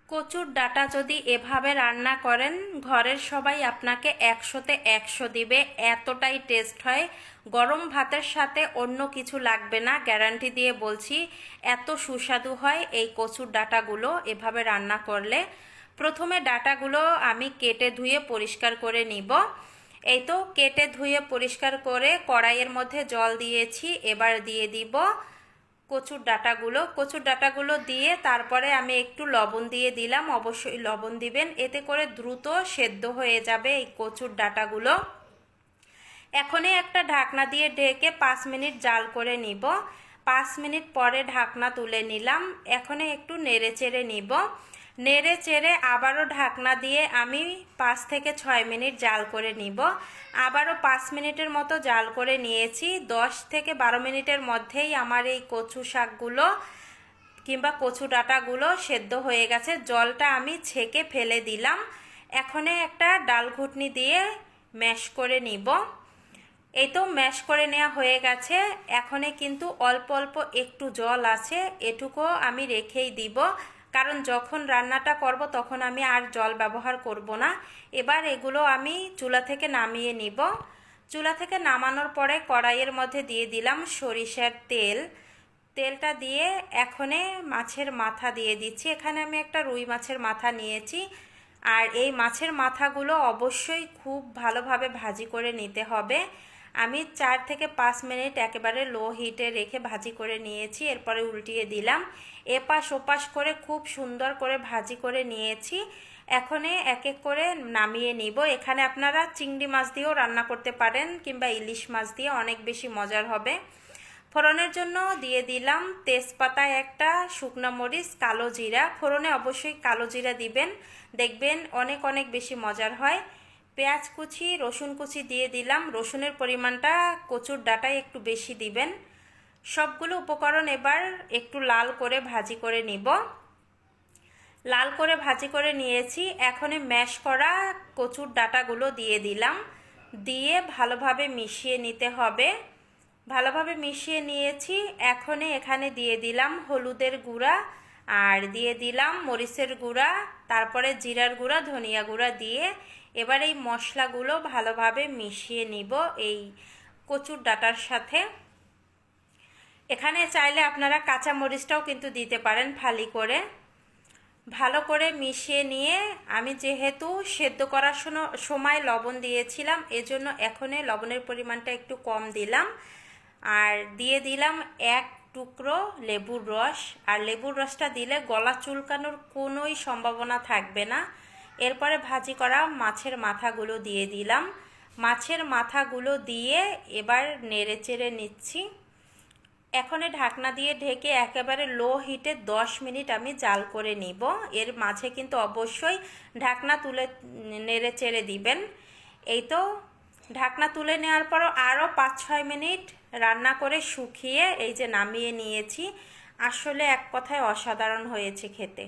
কচুর ডাঁটা যদি এভাবে রান্না করেন, ঘরের সবাই আপনাকে 100-তে 100 দিবে, এতটাই টেস্ট হয়। গরম ভাতের সাথে অন্য কিছু লাগবে না, গ্যারান্টি দিয়ে বলছি। এত সুস্বাদু হয় এই কচুর ডাঁটাগুলো এভাবে রান্না করলে। প্রথমে ডাঁটাগুলো আমি কেটে ধুয়ে পরিষ্কার করে নিব। এই তো কেটে ধুয়ে পরিষ্কার করে কড়াইয়ের মধ্যে জল দিয়েছি। এবার দিয়ে দিব কচুর ডাঁটাগুলো দিয়ে তারপরে আমি একটু লবণ দিয়ে দিলাম। অবশ্যই লবণ দিবেন, এতে করে দ্রুত সেদ্ধ হয়ে যাবে এই কচুর ডাঁটাগুলো। এখনই একটা ঢাকনা দিয়ে ঢেকে 5 মিনিট জাল করে নিব। 5 মিনিট পরে ঢাকনা তুলে নিলাম। এখনই একটু নেড়ে চেড়ে নিব। নেড়ে চেড়ে আবারও ঢাকনা দিয়ে আমি 5 থেকে 6 মিনিট জাল করে নিব। আবারও 5 মিনিটের মতো জাল করে নিয়েছি। 10 থেকে 12 মিনিটের মধ্যেই আমার এই কচু শাকগুলো কিংবা কচু ডাঁটাগুলো সেদ্ধ হয়ে গেছে। জলটা আমি ছেঁকে ফেলে দিলাম। এখনে একটা ডাল ঘুটনি দিয়ে ম্যাশ করে নিব। এই তো ম্যাশ করে নেওয়া হয়ে গেছে। এখনে কিন্তু অল্প অল্প একটু জল আছে, এটুকুও আমি রেখেই দিব, কারণ যখন রান্নাটা করব তখন আমি আর জল ব্যবহার করব না। এবার এগুলো আমি চুলা থেকে নামিয়ে নিব। চুলা থেকে নামানোর পরে কড়াইয়ের মধ্যে দিয়ে দিলাম সরিষার তেল। তেলটা দিয়ে এখনে মাছের মাথা দিয়ে দিচ্ছি। এখানে আমি একটা রুই মাছের মাথা নিয়েছি। আর এই মাছের মাথাগুলো অবশ্যই খুব ভালোভাবে ভাজি করে নিতে হবে। আমি 4 থেকে 5 মিনিট একেবারে লো হিটে রেখে ভাজি করে নিয়েছি। এরপরে উল্টিয়ে দিলাম। এপাশ ওপাশ করে খুব সুন্দর করে ভাজি করে নিয়েছি। এখনে এক এক করে নামিয়ে নিব। এখানে আপনারা চিংড়ি মাছ দিয়েও রান্না করতে পারেন কিংবা ইলিশ মাছ দিয়ে, অনেক বেশি মজার হবে। ফোড়নের জন্য দিয়ে দিলাম তেজপাতা একটা, শুকনো মরিচ, কালো জিরা। ফোড়নে অবশ্যই কালো জিরা দিবেন, দেখবেন অনেক অনেক বেশি মজার হয়। পেঁয়াজ কুচি, রসুন কুচি দিয়ে দিলাম। রসুনের পরিমাণটা কচুর ডাঁটায় একটু বেশি দিবেন। সবগুলো উপকরণ এবার একটু লাল করে ভাজি করে নিব। লাল করে ভাজি করে নিয়েছি। এখন ম্যাশ করা কচুর ডাঁটাগুলো দিয়ে দিলাম। দিয়ে ভালোভাবে মিশিয়ে নিতে হবে। ভালোভাবে মিশিয়ে নিয়েছি। এখন এখানে দিয়ে দিলাম হলুদের গুঁড়া, আর দিয়ে দিলাম মরিচের গুঁড়া, তারপরে জিরার গুঁড়া, ধনিয়া গুঁড়া দিয়ে এবার এই মশলাগুলো ভালোভাবে মিশিয়ে নিব এই কচুর ডাঁটার সাথে। এখানে চাইলে আপনারা কাঁচা মরিচটাও কিন্তু দিতে পারেন ফালি করে। ভালো করে মিশিয়ে নিয়ে আমি যেহেতু সেদ্ধ করার সময় লবণ দিয়েছিলাম, এজন্য এখন লবণের পরিমাণটা একটু কম দিলাম। আর দিয়ে দিলাম 1 টুকরো লেবুর রস। আর লেবুর রসটা দিলে গলা চুলকানোর কোনোই সম্ভাবনা থাকবে না। এরপরে ভাজি করা মাছের মাথাগুলো দিয়ে দিলাম। মাছের মাথাগুলো দিয়ে এবার নেড়ে চেড়ে নিচ্ছি। এখন ঢাকনা দিয়ে ঢেকে একেবারে লো হিটে 10 মিনিট আমি জাল করে নিব। এর মাঝে কিন্তু অবশ্যই ঢাকনা তুলে নেড়ে চেড়ে দিবেন। এই তো ঢাকনা তুলে নেওয়ার পরও আরও 5-6 মিনিট রান্না করে শুকিয়ে এই যে নামিয়ে নিয়েছি। আসলে এক কথায় অসাধারণ হয়েছে খেতে।